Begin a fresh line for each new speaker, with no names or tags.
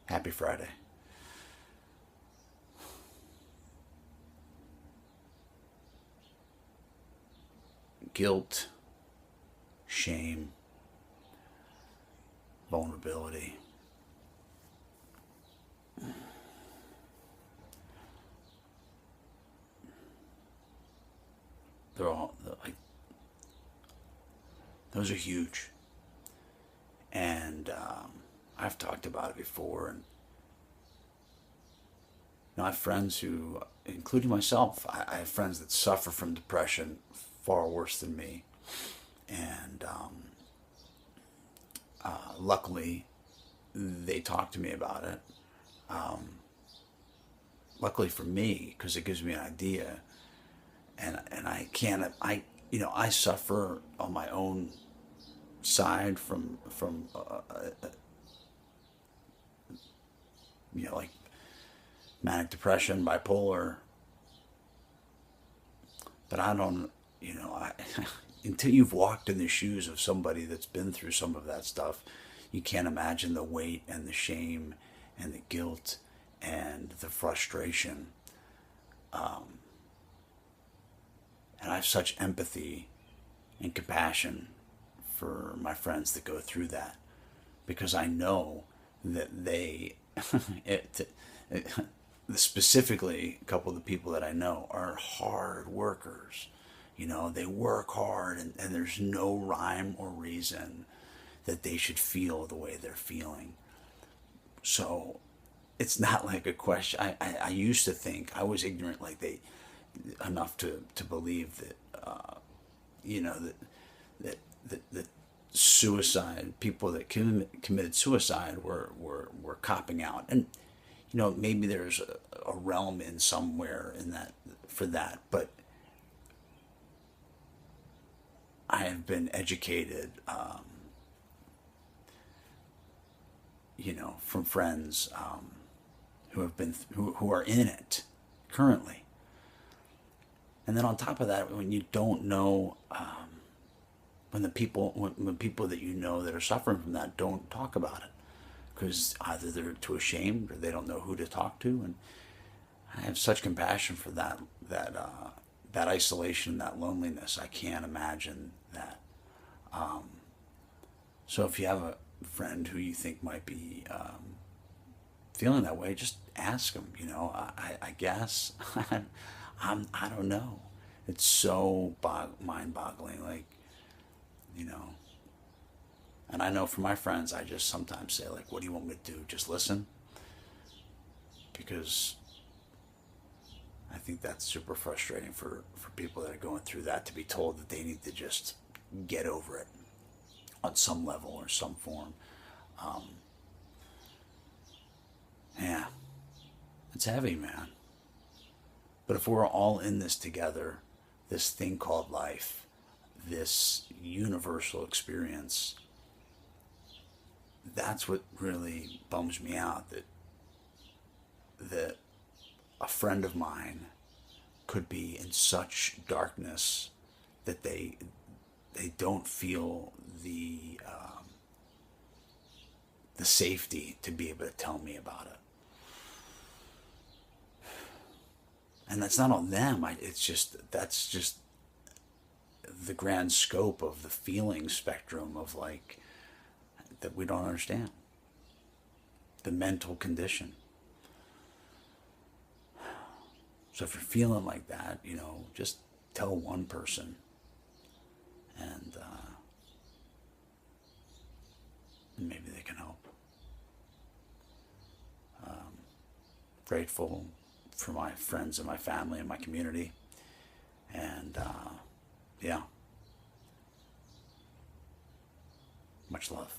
Happy Friday. Guilt, shame, vulnerability. They're all like, those are huge. And I've talked about it before. And I have friends who, including myself, I have friends that suffer from depression far worse than me. And luckily, they talk to me about it. Luckily for me, because it gives me an idea. And I suffer on my own side from like manic depression, bipolar. But I don't, until you've walked in the shoes of somebody that's been through some of that stuff, you can't imagine the weight and the shame and the guilt and the frustration. And I have such empathy and compassion for my friends that go through that, because I know that they, specifically a couple of the people that I know, are hard workers. They work hard, and there's no rhyme or reason that they should feel the way they're feeling. So it's not like a question. I used to think I was ignorant, like enough to believe that that suicide, people that committed suicide were copping out. And maybe there's a realm in somewhere in that for that, but I have been educated from friends who are in it currently. And then on top of that, when you don't know, when people that that are suffering from that don't talk about it, because either they're too ashamed or they don't know who to talk to. And I have such compassion for that isolation, that loneliness. I can't imagine that. So if you have a friend who you think might be feeling that way, just ask them. I guess I don't know. It's so mind-boggling, like, And I know for my friends, I just sometimes say, like, what do you want me to do? Just listen? Because I think that's super frustrating for people that are going through that, to be told that they need to just get over it on some level or some form. Yeah, it's heavy, man. But if we're all in this together, this thing called life, this universal experience, that's what really bums me out, that a friend of mine could be in such darkness that they don't feel the safety to be able to tell me about it. And that's not on them. That's just the grand scope of the feeling spectrum of, like, that we don't understand. The mental condition. So if you're feeling like that, just tell one person, and maybe they can help. Grateful for my friends and my family and my community. And yeah, much love.